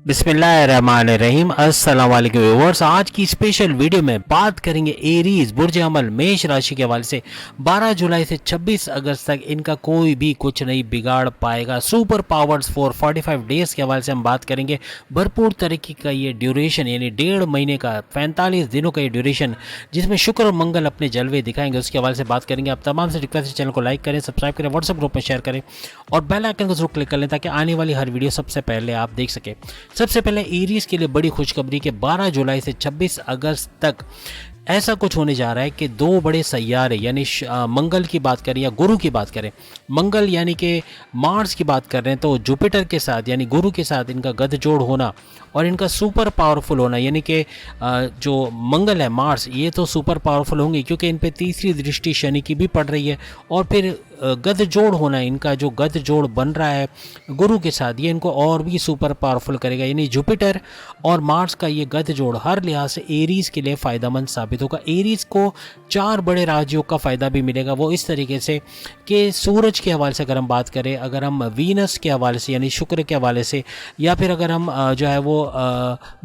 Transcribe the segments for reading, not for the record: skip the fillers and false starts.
बिस्मिल्लाहिर्रहमानिर्रहीम। अस्सलाम वालेकुम व्यूअर्स, आज की स्पेशल वीडियो में बात करेंगे एरीज बुर्ज अमल मेष राशि के हवाले से 12 जुलाई से 26 अगस्त तक इनका कोई भी कुछ नहीं बिगाड़ पाएगा। सुपर पावर्स फॉर 45 डेज के हवाले से हम बात करेंगे। भरपूर तरक्की का ये ड्यूरेशन यानी 1.5 महीने का 45 दिनों का ये ड्यूरेशन, जिसमें शुक्र और मंगल अपने जलवे दिखाएंगे, उसके हवाले से बात करेंगे। आप तमाम से रिक्वेस्ट है चैनल को लाइक करें, सब्सक्राइब करें, व्हाट्सएप ग्रुप में शेयर करें और बेल आइकन को जरूर क्लिक कर लें ताकि आने वाली हर वीडियो सबसे पहले आप देख सकें। सबसे पहले एरीज के लिए बड़ी खुशखबरी के 12 जुलाई से 26 अगस्त तक ऐसा कुछ होने जा रहा है कि दो बड़े सैयारे यानी मंगल की बात करें या गुरु की बात करें, मंगल यानी कि मार्स की बात कर रहे हैं, तो जुपिटर के साथ यानी गुरु के साथ इनका गठजोड़ होना और इनका सुपर पावरफुल होना, यानी कि जो मंगल है मार्स, ये तो सुपर पावरफुल होंगे क्योंकि इन पे तीसरी दृष्टि शनि की भी पड़ रही है और फिर गठजोड़ होना, इनका जो गठजोड़ बन रहा है गुरु के साथ, ये इनको और भी सुपर पावरफुल करेगा। यानी जुपिटर और मार्स का ये गठजोड़ हर लिहाज से एरीज के लिए फ़ायदेमंद साबित होगा। एरीज को 4 बड़े राजयोग का फ़ायदा भी मिलेगा। वो इस तरीके से कि सूरज के हवाले से अगर हम बात करें, अगर हम वीनस के हवाले से यानी शुक्र के हवाले से, या फिर अगर हम जो है वो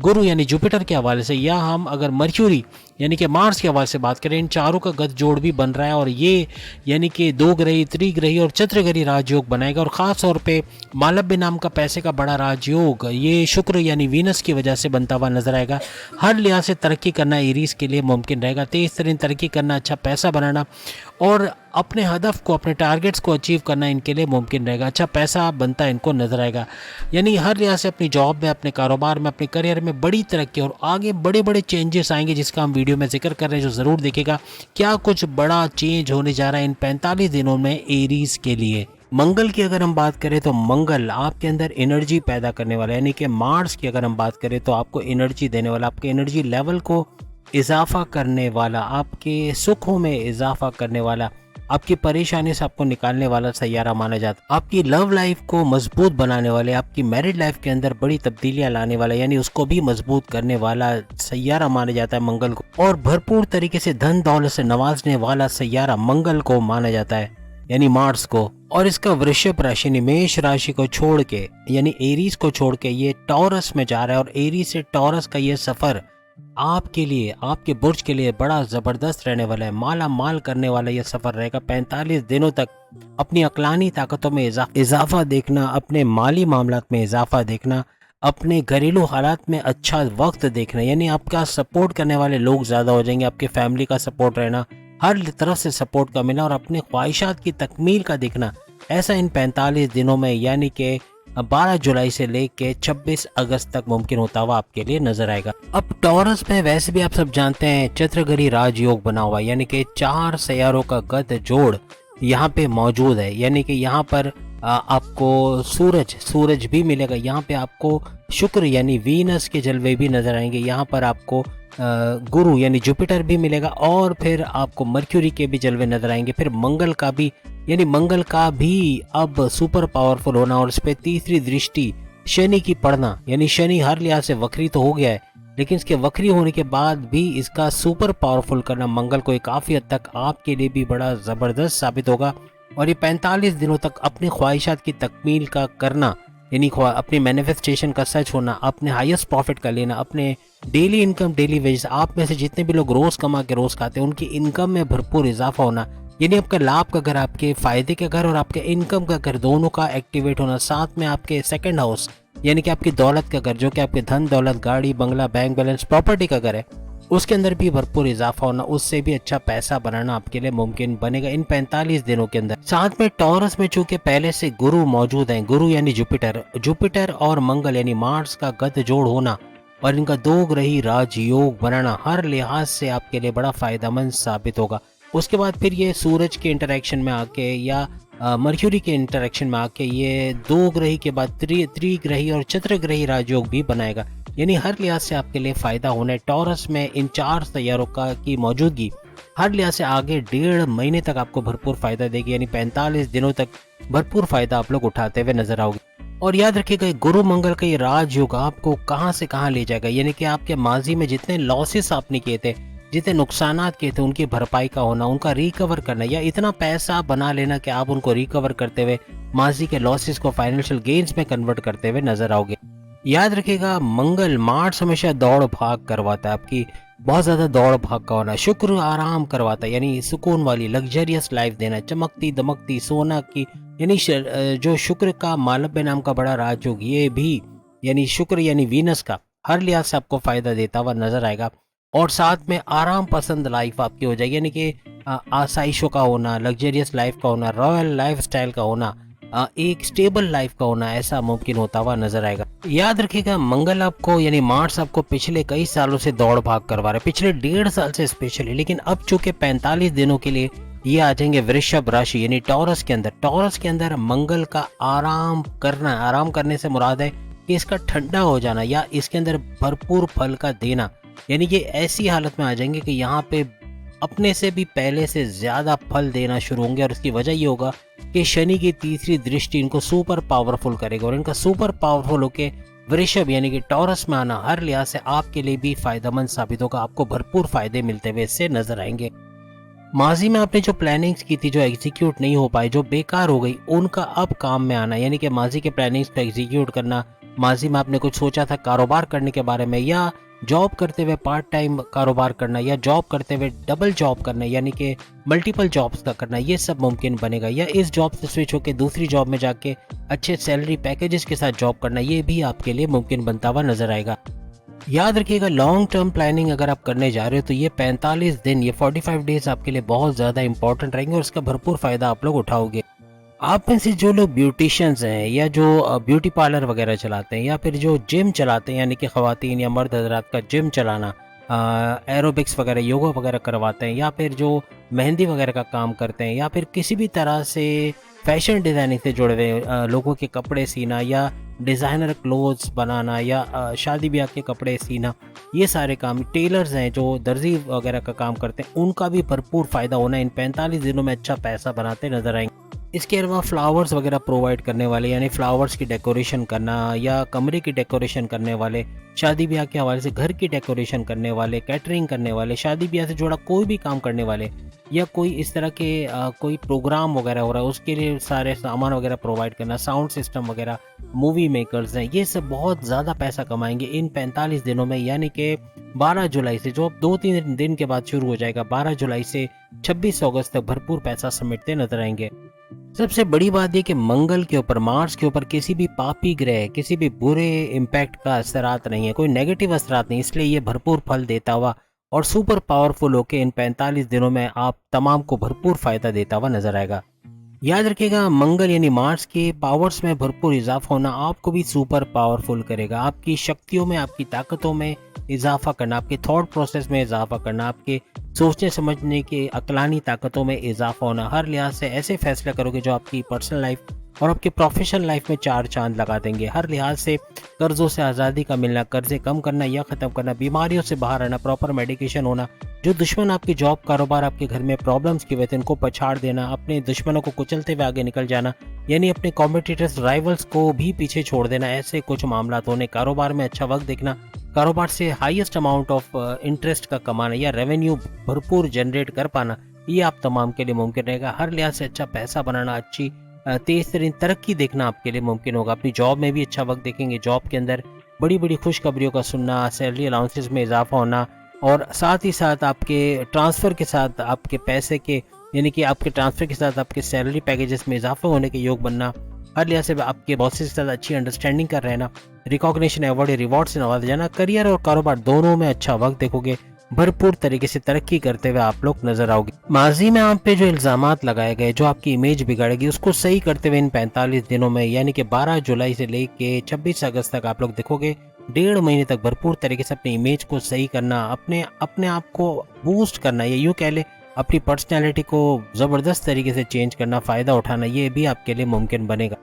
गुरु यानी जुपिटर के हवाले से, या हम अगर मर्क्यूरी यानी कि मार्स के हवाले से बात करें, इन चारों का गठजोड़ भी बन रहा है और ये यानी कि 2 ग्रही, त्रिग्रही और चतुर्ग्रही राजयोग बनाएगा। और ख़ास तौर पे मालव्य नाम का पैसे का बड़ा राजयोग ये शुक्र यानी वीनस की वजह से बनता हुआ नजर आएगा। हर लिहाज से तरक्की करना एरीज के लिए मुमकिन रहेगा। तेज तरीन तरक्की करना, अच्छा पैसा बनाना और अपने हदफ को, अपने टारगेट्स को अचीव करना इनके लिए मुमकिन रहेगा। अच्छा पैसा बनता इनको नजर आएगा। यानी हर लिहाज से अपनी जॉब में, अपने कारोबार में, अपने करियर में बड़ी तरक्की और आगे बड़े बड़े चेंजेस आएंगे, जिसका हम वीडियो में जिक्र कर रहे हैं, जो ज़रूर देखेगा क्या कुछ बड़ा चेंज होने जा रहा है इन 45 दिनों में एरीज के लिए। मंगल की अगर हम बात करें तो मंगल आपके अंदर एनर्जी पैदा करने वाला है, यानी कि मार्स की अगर हम बात करें तो आपको एनर्जी देने वाला, आपके एनर्जी लेवल को इजाफा करने वाला, आपके सुखों में इजाफा करने वाला, आपकी परेशानी से आपको निकालने वाला सैयारा माना जाता है। आपकी लव लाइफ को मजबूत बनाने वाले, आपकी मैरिड लाइफ के अंदर बड़ी तब्दीलियां लाने वाला यानी उसको भी मजबूत करने वाला सैयारा माना जाता है मंगल को। और भरपूर तरीके से धन दौलत से नवाजने वाला सैयारा मंगल को माना जाता है यानी मार्स को। और इसका वृषभ राशि मेष राशि को छोड़ के यानी एरीज को छोड़ के ये टॉरस में जा रहा है और एरीज से टॉरस का ये सफर आपके लिए, आपके बुर्ज के लिए बड़ा जबरदस्त रहने वाला है। माला माल करने वाला यह सफर रहेगा। 45 दिनों तक अपनी अक्लानी ताकतों में इजाफा देखना, अपने माली मामलात में इजाफा देखना, अपने घरेलू हालात में अच्छा वक्त देखना, यानी आपका सपोर्ट करने वाले लोग ज़्यादा हो जाएंगे। आपके फैमिली का सपोर्ट रहना, हर तरफ से सपोर्ट का मिलना और अपने ख्वाहिशात की तकमील का देखना, ऐसा इन 45 दिनों में यानी कि 12 जुलाई से लेके 26 अगस्त तक मुमकिन होता हुआ आपके लिए नजर आएगा। अब टॉरस में वैसे भी आप सब जानते हैं चतुर्ग्रही राजयोग बना हुआ है, यानी कि 4 सैयारों का गठजोड़ यहाँ पे मौजूद है। यानी कि यहाँ पर आपको सूरज भी मिलेगा, यहाँ पे आपको शुक्र यानी वीनस के जलवे भी नजर आएंगे, यहाँ पर आपको गुरु यानी जुपिटर भी मिलेगा और फिर आपको मर्क्यूरी के भी जलवे नजर आएंगे। फिर मंगल का भी यानी मंगल का भी अब सुपर पावरफुल होना और इस पे तीसरी दृष्टि शनि की पड़ना, यानी शनि हर लिहाज से वक्री तो हो गया है लेकिन इसके वक्री होने के बाद भी इसका सुपर पावरफुल करना मंगल को काफ़ी हद तक आपके लिए भी बड़ा ज़बरदस्त साबित होगा। और ये 45 दिनों तक अपनी ख्वाहिशात की तकमील का करना यानी अपनी मैनिफेस्टेशन का सच होना, अपने हाईएस्ट प्रॉफिट का लेना, अपने डेली इनकम, डेली वेजेस, आप में से जितने भी लोग रोज़ कमा के रोज़ खाते हैं उनकी इनकम में भरपूर इजाफा होना, यानी आपका लाभ का घर, आपके फ़ायदे का घर और आपके इनकम का घर दोनों का एक्टिवेट होना। साथ में आपके सेकंड हाउस यानी कि आपकी दौलत का घर, जो कि आपके धन दौलत, गाड़ी बंगला, बैंक बैलेंस, प्रॉपर्टी का घर है, उसके अंदर भी भरपूर इजाफा होना, उससे भी अच्छा पैसा बनाना आपके लिए मुमकिन बनेगा इन 45 दिनों के अंदर। साथ में टॉरस में चूंकि पहले से गुरु मौजूद हैं, गुरु यानी जुपिटर और मंगल यानी मार्स का गठजोड़ होना और इनका 2 ग्रही राजयोग बनाना हर लिहाज से आपके लिए बड़ा फायदेमंद साबित होगा। उसके बाद फिर ये सूरज के इंटरेक्शन में आके या मर्क्यूरी के इंटरेक्शन में आके ये 2 ग्रही के बाद त्रिग्रही और चतुर्ग्रही राजयोग भी बनाएगा, यानी हर लिहाज से आपके लिए फ़ायदा होना है। टॉरस में इन 4 सैयारों का की मौजूदगी हर लिहाज से आगे 1.5 महीने तक आपको भरपूर फ़ायदा देगी, यानी 45 दिनों तक भरपूर फ़ायदा आप लोग उठाते हुए नजर आओगे। और याद रखिएगा गुरु मंगल का ये राजयोग आपको कहाँ से कहाँ ले जाएगा, यानी कि आपके माजी में जितने लॉसेस आपने किए थे, जितने नुकसानात किए थे, उनकी भरपाई का होना, उनका रिकवर करना या इतना पैसा बना लेना कि आप उनको रिकवर करते हुए माजी के लॉसेस को फाइनेंशियल गेन्स में कन्वर्ट करते हुए नजर आओगे। याद रखिएगा मंगल मार्स हमेशा दौड़ भाग करवाता है, आपकी बहुत ज़्यादा दौड़ भाग का होना। शुक्र आराम करवाता है, यानी सुकून वाली लग्जरियस लाइफ देना, चमकती दमकती सोना की, यानी जो शुक्र का मालव्य नाम का बड़ा राजयोग, ये भी यानी शुक्र यानी वीनस का हर लिहाज से आपको फायदा देता हुआ नजर आएगा। और साथ में आराम पसंद लाइफ आपकी हो जाएगी, यानी कि आसाइशों का होना, लग्जरियस लाइफ का होना, रॉयल लाइफ स्टाइल का होना, एक स्टेबल लाइफ का होना, ऐसा मुमकिन होता हुआ नजर आएगा। याद रखिएगा मंगल आपको यानी मार्स आपको पिछले कई सालों से दौड़ भाग करवा रहा है, पिछले 1.5 साल से स्पेशली, लेकिन अब चूंकि 45 दिनों के लिए ये आ जाएंगे वृषभ राशि यानी टॉरस के अंदर। टॉरस के अंदर मंगल का आराम करना, आराम करने से मुराद है कि इसका ठंडा हो जाना या इसके अंदर भरपूर फल का देना, यानी कि ऐसी हालत में आ जाएंगे कि यहाँ पे अपने से भी पहले से ज्यादा फल देना शुरू होंगे। और इसकी वजह ये होगा कि शनि की तीसरी दृष्टि इनको सुपर पावरफुल करेगा, और इनका सुपर पावरफुल होके वृषभ यानी कि टॉरस में आना हर लिहाज से आपके लिए भी फायदेमंद साबित होगा। आपको भरपूर फायदे मिलते हुए इससे नजर आएंगे। माजी में आपने जो प्लानिंग्स की थी, जो एग्जीक्यूट नहीं हो पाई, जो बेकार हो गई, उनका अब काम में आना, यानी कि माजी के प्लानिंग्स को एग्जीक्यूट करना। माजी में आपने कुछ सोचा था कारोबार करने के बारे में, या जॉब करते हुए पार्ट टाइम कारोबार करना, या जॉब करते हुए डबल जॉब करना, यानी कि मल्टीपल जॉब्स का करना, ये सब मुमकिन बनेगा। या इस जॉब से स्विच होकर दूसरी जॉब में जाके अच्छे सैलरी पैकेजेस के साथ जॉब करना, ये भी आपके लिए मुमकिन बनता हुआ नजर आएगा। याद रखिएगा लॉन्ग टर्म प्लानिंग अगर आप करने जा रहे हो तो ये 45 दिन, ये 45 डेज आपके लिए बहुत ज़्यादा इंपॉर्टेंट रहेंगे और इसका भरपूर फ़ायदा आप लोग उठाओगे। आप में से जो लोग ब्यूटिशियंस हैं या जो ब्यूटी पार्लर वगैरह चलाते हैं या फिर जो जिम चलाते हैं, यानी कि ख़वातीन या मर्द हजरात का जिम चलाना, एरोबिक्स वगैरह योगा वगैरह करवाते हैं, या फिर जो मेहंदी वगैरह का काम करते हैं, या फिर किसी भी तरह से फैशन डिज़ाइनिंग से जुड़े हुए लोगों के कपड़े सीना या डिज़ाइनर क्लोथ्स बनाना या शादी ब्याह के कपड़े सीना, ये सारे काम, टेलर्स हैं जो दर्जी वगैरह का काम करते हैं, उनका भी भरपूर फ़ायदा होना। इन 45 दिनों में अच्छा पैसा बनाते नजर आएंगे। इसके अलावा फ्लावर्स वगैरह प्रोवाइड करने वाले, यानी फ्लावर्स की डेकोरेशन करना या कमरे की डेकोरेशन करने वाले, शादी ब्याह के हवाले से घर की डेकोरेशन करने वाले, कैटरिंग करने वाले, शादी ब्याह से जुड़ा कोई भी काम करने वाले, या कोई इस तरह के कोई प्रोग्राम वगैरह हो रहा है उसके लिए सारे सामान वगैरह प्रोवाइड करना, साउंड सिस्टम वगैरह, मूवी मेकर्स हैं, ये सब बहुत ज़्यादा पैसा कमाएंगे इन 45 दिनों में। यानी कि 12 जुलाई से, जो अब 2-3 दिन के बाद शुरू हो जाएगा, 12 जुलाई से 26 अगस्त तक भरपूर पैसा समेटते नजर आएंगे। सबसे बड़ी बात यह कि मंगल के ऊपर, मार्स के ऊपर किसी भी पापी ग्रह, किसी भी बुरे इम्पैक्ट का असरात नहीं है, कोई नेगेटिव असरात नहीं, इसलिए ये भरपूर फल देता हुआ और सुपर पावरफुल होके इन 45 दिनों में आप तमाम को भरपूर फायदा देता हुआ नजर आएगा। याद रखिएगा मंगल यानी मार्स के पावर्स में भरपूर इजाफा होना आपको भी सुपर पावरफुल करेगा। आपकी शक्तियों में, आपकी ताकतों में इजाफा करना, आपके थॉट प्रोसेस में इजाफा करना, आपके सोचने समझने की अक्लानी ताकतों में इजाफा होना, हर लिहाज से ऐसे फैसले करोगे जो आपकी पर्सनल लाइफ और आपके प्रोफेशनल लाइफ में 4 चांद लगा देंगे। हर लिहाज से कर्जों से आज़ादी का मिलना, कर्जे कम करना या ख़त्म करना, बीमारियों से बाहर आना, प्रॉपर मेडिकेशन होना, जो दुश्मन आपकी जॉब कारोबार आपके घर में प्रॉब्लम्स की वजह से इनको पछाड़ देना, अपने दुश्मनों को कुचलते हुए आगे निकल जाना, यानी अपने कॉम्पिटिटर्स राइवल्स को भी पीछे छोड़ देना, ऐसे कुछ मामला होने, कारोबार में अच्छा वक्त देखना, कारोबार से हाईएस्ट अमाउंट ऑफ इंटरेस्ट का कमाना या रेवेन्यू भरपूर जनरेट कर पाना, ये आप तमाम के लिए मुमकिन रहेगा। हर लिहाज से अच्छा पैसा बनाना, अच्छी तेज तरीन तरक्की देखना आपके लिए मुमकिन होगा। अपनी जॉब में भी अच्छा वक्त देखेंगे, जॉब के अंदर बड़ी बड़ी खुशखबरियों का सुनना, सैलरी अलाउंसेस में इजाफा होना, और साथ ही साथ आपके ट्रांसफ़र के साथ आपके पैसे के, यानी कि आपके ट्रांसफ़र के साथ आपके सैलरी पैकेजेस में इजाफा होने के योग बनना, हर लिहाज से आपके बॉसेस के साथ अच्छी अंडरस्टैंडिंग कर रहना, रिकॉग्निशन, अवार्ड, रिवॉर्ड से नवाजा जाना, करियर और कारोबार दोनों में अच्छा वक्त देखोगे, भरपूर तरीके से तरक्की करते हुए आप लोग नजर आओगे। माजी में आप पे जो इल्जामात लगाए गए, जो आपकी इमेज बिगाड़ेगी, उसको सही करते हुए इन 45 दिनों में, यानी कि 12 जुलाई से लेके 26 अगस्त तक आप लोग देखोगे 1.5 महीने तक भरपूर तरीके से अपनी इमेज को सही करना, अपने आप को बूस्ट करना, ये यूँ कह ले अपनी पर्सनैलिटी को ज़बरदस्त तरीके से चेंज करना, फ़ायदा उठाना, ये भी आपके लिए मुमकिन बनेगा।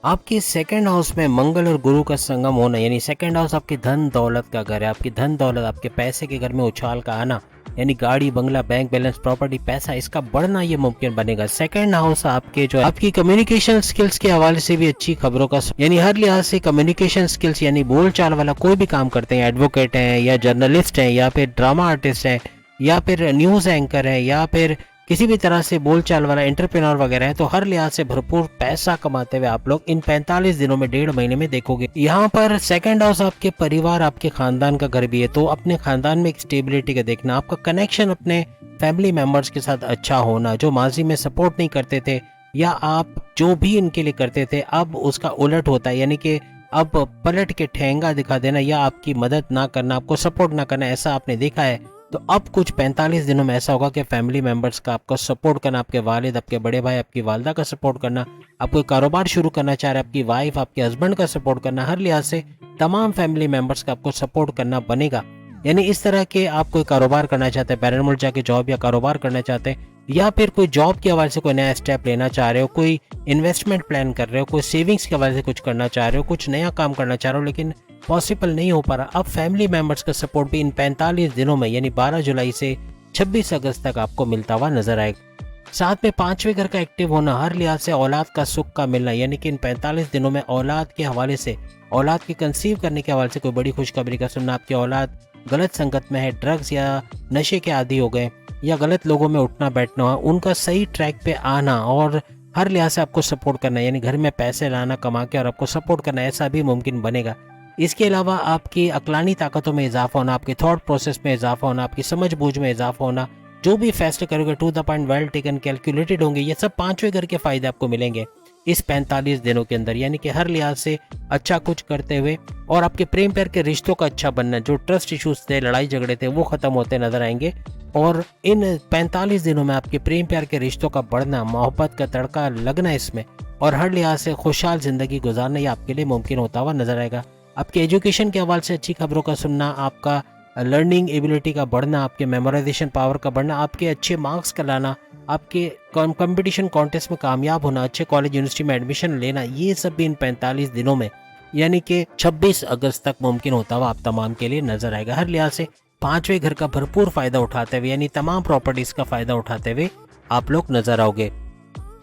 आपके सेकंड हाउस में मंगल और गुरु का संगम होना, यानी सेकंड हाउस आपकी धन दौलत का घर है, आपकी धन दौलत, आपके पैसे के घर में उछाल का आना, यानी गाड़ी बंगला, बैंक बैलेंस, प्रॉपर्टी, पैसा, इसका बढ़ना ये मुमकिन बनेगा। सेकंड हाउस आपके जो आपकी कम्युनिकेशन स्किल्स के हवाले से भी अच्छी खबरों का, यानी हर लिहाज से कम्युनिकेशन स्किल्स, यानी बोलचाल वाला कोई भी काम करते हैं, एडवोकेट हैं या जर्नलिस्ट हैं या फिर ड्रामा आर्टिस्ट हैं या फिर न्यूज़ एंकर हैं या फिर किसी भी तरह से बोलचाल वाला एंटरप्रेन्योर वगैरह है तो हर लिहाज से भरपूर पैसा कमाते हुए आप लोग इन 45 दिनों में 1.5 महीने में देखोगे। यहाँ पर सेकंड हाउस आपके परिवार आपके खानदान का घर भी है, तो अपने खानदान में एक स्टेबिलिटी का देखना, आपका कनेक्शन अपने फैमिली मेंबर्स के साथ अच्छा होना, जो माजी में सपोर्ट नहीं करते थे या आप जो भी इनके लिए करते थे अब उसका उलट होता है, यानी कि अब पलट के ठेंगा दिखा देना या आपकी मदद ना करना, आपको सपोर्ट ना करना, ऐसा आपने देखा है। तो अब कुछ 45 दिनों में ऐसा होगा कि फैमिली मेंबर्स का आपको सपोर्ट करना, आपके वालिद, आपके बड़े भाई, आपकी वालदा का सपोर्ट करना, आप कोई कारोबार शुरू करना चाह रहे हैं, आपकी वाइफ, आपके हस्बैंड का सपोर्ट करना, हर लिहाज से तमाम फैमिली मेंबर्स का आपको सपोर्ट करना बनेगा। यानी इस तरह के आप कोई कारोबार करना चाहते हैं, बैरन मुल्क जाके जॉब या कारोबार करना चाहते हैं, या फिर कोई जॉब के हवाले से कोई नया स्टेप लेना चाह रहे हो, कोई इन्वेस्टमेंट प्लान कर रहे हो, कोई सेविंग्स के हवाले से कुछ करना चाह रहे हो, कुछ नया काम करना चाह रहे हो लेकिन पॉसिबल नहीं हो पा रहा, अब फैमिली मेंबर्स का सपोर्ट भी इन 45 दिनों में यानी 12 जुलाई से 26 अगस्त तक आपको मिलता हुआ नजर आएगा। साथ में 5वें घर का एक्टिव होना, हर लिहाज से औलाद का सुख का मिलना, यानी कि इन 45 दिनों में औलाद के हवाले से, औलाद के कंसीव करने के हवाले से कोई बड़ी खुशखबरी का सुनना, आपकी औलाद गलत संगत में है, ड्रग्स या नशे के आदी हो गए या गलत लोगों में उठना बैठना हुआ, उनका सही ट्रैक पे आना और हर लिहाज से आपको सपोर्ट करना, यानी घर में पैसे लाना कमा के और आपको सपोर्ट करना, ऐसा भी मुमकिन बनेगा। इसके अलावा आपकी अक्लानी ताकतों में इजाफा होना, आपके थॉट प्रोसेस में इजाफा होना, आपकी समझ बूझ में इजाफा होना, जो भी फैसले करोगे to the point, well taken, calculated होंगे, ये सब 5वें घर के फायदे आपको मिलेंगे इस 45 दिनों के अंदर, यानी कि हर लिहाज से अच्छा कुछ करते हुए और आपके प्रेम प्यार के रिश्तों का अच्छा बनना, जो ट्रस्ट इश्यूज थे, लड़ाई झगड़े थे, वो खत्म होते नजर आएंगे और इन 45 दिनों में आपके प्रेम प्यार के रिश्तों का बढ़ना, मोहब्बत का तड़का लगना इसमें और हर लिहाज से खुशहाल जिंदगी गुजारना ये आपके लिए मुमकिन होता हुआ नजर आएगा। आपके एजुकेशन के हवाले से अच्छी खबरों का सुनना, आपका लर्निंग एबिलिटी का बढ़ना, आपके मेमोराइजेशन पावर का बढ़ना, आपके अच्छे मार्क्स का लाना, आपके कंपटीशन कॉन्टेस्ट में कामयाब होना, अच्छे कॉलेज यूनिवर्सिटी में एडमिशन लेना, ये सब भी इन 45 दिनों में यानी कि 26 अगस्त तक मुमकिन होता हुआ आप तमाम के लिए नजर आएगा। हर लिहाज से 5वें घर का भरपूर फायदा उठाते हुए यानी तमाम प्रॉपर्टीज का फायदा उठाते हुए आप लोग नजर आओगे।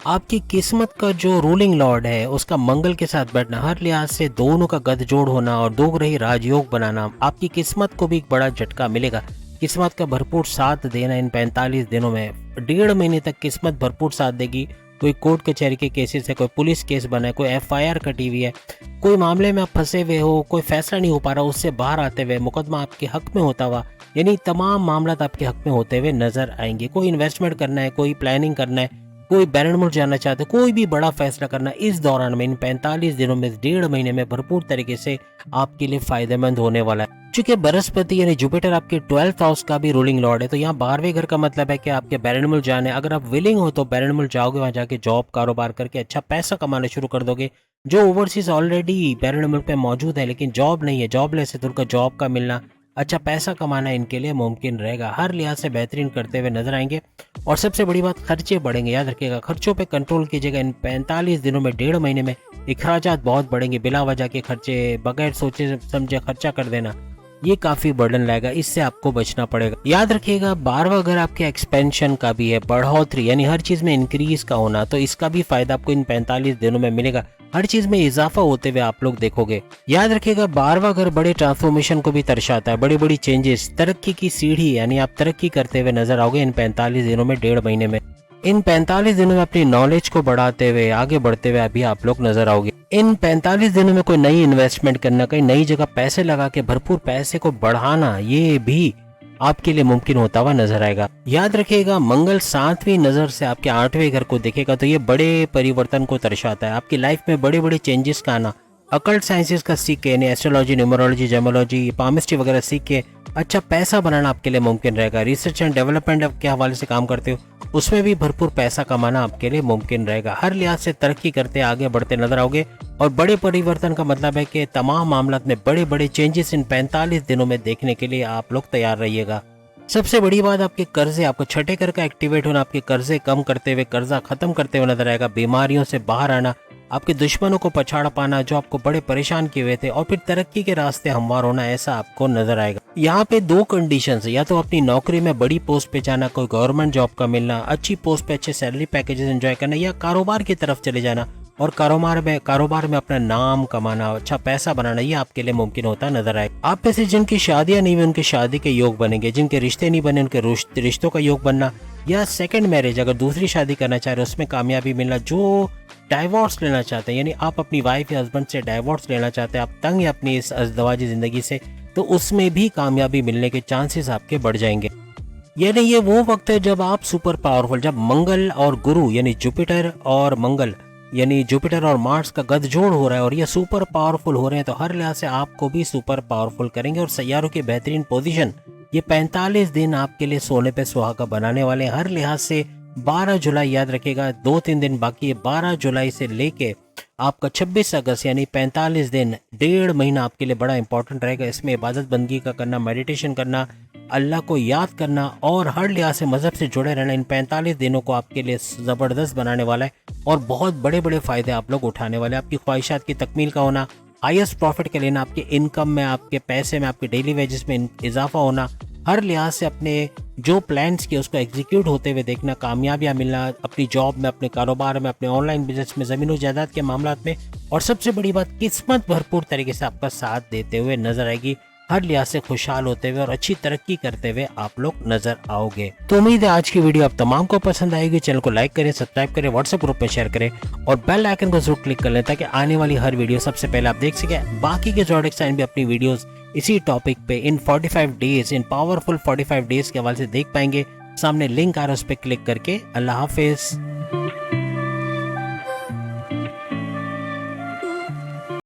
आपकी किस्मत का जो रूलिंग लॉर्ड है उसका मंगल के साथ बैठना, हर लिहाज से दोनों का गठजोड़ होना और दोग्रही राजयोग बनाना, आपकी किस्मत को भी एक बड़ा झटका मिलेगा। किस्मत का भरपूर साथ देना इन 45 दिनों में, 1.5 महीने तक किस्मत भरपूर साथ देगी। कोई कोर्ट कचहरी के केसेस है, कोई पुलिस केस बना है, कोई FIR कटी हुई है, कोई मामले में आप फंसे हुए हो, कोई फैसला नहीं हो पा रहा, उससे बाहर आते हुए मुकदमा आपके हक में होता हुआ, यानी तमाम मामला आपके हक में होते हुए नजर आएंगे। कोई इन्वेस्टमेंट करना है, कोई प्लानिंग करना है, कोई बैरन मुल्क जाना चाहते, कोई भी बड़ा फैसला करना, इस दौरान में इन 45 दिनों में 1.5 महीने में भरपूर तरीके से आपके लिए फायदेमंद होने वाला है। चूंकि बृहस्पति यानी जुपिटर आपके 12th हाउस का भी रूलिंग लॉर्ड है, तो यहाँ 12वें घर का मतलब है कि आपके बैरन मुल्क जाने, अगर आप विलिंग हो तो बैरन मुल्क जाओगे, वहां जाके जॉब कारोबार करके अच्छा पैसा कमाना शुरू कर दोगे। जो ओवरसीज ऑलरेडी बैरन मुल्क पे मौजूद है लेकिन जॉब नहीं है, जॉबलेस है, तो उनका जॉब का मिलना, अच्छा पैसा कमाना इनके लिए मुमकिन रहेगा। हर लिहाज से बेहतरीन करते हुए नजर आएंगे और सबसे बड़ी बात, खर्चे बढ़ेंगे। याद रखिएगा, खर्चों पे कंट्रोल कीजिएगा। इन 45 दिनों में 1.5 महीने में अखराजात बहुत बढ़ेंगे, बिला वजह के खर्चे, बगैर सोचे समझे खर्चा कर देना, ये काफी बर्डन लाएगा, इससे आपको बचना पड़ेगा। याद रखिएगा 12वां घर आपके एक्सपेंशन का भी है, बढ़ोतरी यानी हर चीज में इंक्रीज का होना, तो इसका भी फायदा आपको इन 45 दिनों में मिलेगा। हर चीज में इजाफा होते हुए आप लोग देखोगे। याद रखिएगा 12वां घर बड़े ट्रांसफॉर्मेशन को भी दर्शाता है, बड़ी बड़ी चेंजेस, तरक्की की सीढ़ी, यानी आप तरक्की करते हुए नजर आओगे इन 45 दिनों में, 1.5 महीने में। इन 45 दिनों में अपनी नॉलेज को बढ़ाते हुए आगे बढ़ते हुए अभी आप लोग नजर आओगे। इन 45 दिनों में कोई नई इन्वेस्टमेंट करना, कहीं नई जगह पैसे लगा के भरपूर पैसे को बढ़ाना, ये भी आपके लिए मुमकिन होता हुआ नजर आएगा। याद रखिएगा मंगल 7वीं नजर से आपके 8वें घर को देखेगा, तो ये बड़े परिवर्तन को दर्शाता है, आपकी लाइफ में बड़े बड़े चेंजेस का आना। अकल्ट साइंसेस का सीख के यानी एस्ट्रोलॉजी, न्यूमरोलॉजी, जेमोलॉजी, पामिस्ट्री वगैरह सीख के अच्छा पैसा बनाना आपके लिए मुमकिन रहेगा। रिसर्च एंड डेवलपमेंट के हवाले से काम करते हो, उसमें भी भरपूर पैसा कमाना आपके लिए मुमकिन रहेगा। हर लिहाज से तरक्की करते आगे बढ़ते नजर आओगे और बड़े परिवर्तन का मतलब है कि तमाम मामलों में बड़े बड़े चेंजेस इन 45 दिनों में देखने के लिए आप लोग तैयार रहिएगा। सबसे बड़ी बात, आपके कर्जे, आपको छठे घर का एक्टिवेट होना, आपके कर्जे कम करते हुए, कर्जा खत्म करते हुए नजर आएगा। बीमारियों से बाहर आना, आपके दुश्मनों को पछाड़ पाना जो आपको बड़े परेशान किए हुए थे, और फिर तरक्की के रास्ते हमवार होना, ऐसा आपको नजर आएगा। यहाँ पे 2 कंडीशंस है, या तो अपनी नौकरी में बड़ी पोस्ट पे जाना, कोई गवर्नमेंट जॉब का मिलना, अच्छी पोस्ट पे अच्छे सैलरी पैकेजेस एंजॉय करना, या कारोबार की तरफ चले जाना और कारोबार में अपना नाम कमाना, अच्छा पैसा बनाना, ये आपके लिए मुमकिन होता नजर आए। आप में से जिनकी शादियां नहीं हुई उनके शादी के योग बनेंगे, जिनके रिश्ते नहीं बने उनके रिश्तों का योग बनना, या सेकंड मैरिज, अगर दूसरी शादी करना चाह रहे हो उसमें कामयाबी मिलना, जो डाइवोर्स लेना चाहते हैं यानी आप अपनी वाइफ या हस्बैंड से डाइवोर्स लेना चाहते हैं, आप तंग हैं अपनी इस अज़दवाजी ज़िंदगी से, तो उसमें भी कामयाबी मिलने के चांसेस आपके बढ़ जाएंगे। यानी ये वो वक्त है जब आप सुपर पावरफुल, जब मंगल और गुरु यानी जुपिटर और मंगल यानी जुपिटर और मार्स का गठजोड़ हो रहा है और ये सुपर पावरफुल हो रहे हैं, तो हर लिहाज से आपको भी सुपर पावरफुल करेंगे। और सैयारों की बेहतरीन पोजीशन, ये 45 दिन आपके लिए सोने पे सुहागा बनाने वाले हैं हर लिहाज से। 12 जुलाई याद रखिएगा, 2-3 दिन बाकी है। 12 जुलाई से लेके आपका 26 अगस्त यानी 45 दिन, 1.5 महीना आपके लिए बड़ा इंपॉर्टेंट रहेगा। इसमें इबादत बंदगी का करना, मेडिटेशन करना, अल्लाह को याद करना और हर लिहाज से मज़हब से जुड़े रहना, इन 45 दिनों को आपके लिए ज़बरदस्त बनाने वाला है और बहुत बड़े बड़े फ़ायदे आप लोग उठाने वाले हैं। आपकी ख्वाहिशात की तकमील का होना, हाईएस्ट प्रॉफिट के लेना, आपके इनकम में, आपके पैसे में, आपके डेली वेजेस में इजाफा होना, हर लिहाज से अपने जो प्लान्स किए उसको एग्जीक्यूट होते हुए देखना, कामयाबियाँ मिलना अपनी जॉब में, अपने कारोबार में, अपने ऑनलाइन बिजनेस में, ज़मीन और जायदाद के मामलात में, और सबसे बड़ी बात किस्मत भरपूर तरीके से आपका साथ देते हुए नजर आएगी। हर लिहाज से खुशहाल होते हुए और अच्छी तरक्की करते हुए आप लोग नजर आओगे। तो उम्मीद है आज की वीडियो आप तमाम को पसंद आएगी। चैनल को लाइक करें, सब्सक्राइब करें, व्हाट्सएप ग्रुप में शेयर करें और बेल आइकन को जरूर क्लिक कर लें ताकि आने वाली हर वीडियो सबसे पहले आप देख सकें। बाकी के ज़ोडिएक साइन भी अपनी वीडियोस इसी टॉपिक पे इन 45 डेज, इन पावरफुल 45 डेज के हवाले से देख पाएंगे। सामने लिंक आ रहा है, उस पर क्लिक करके। अल्लाह हाफिज।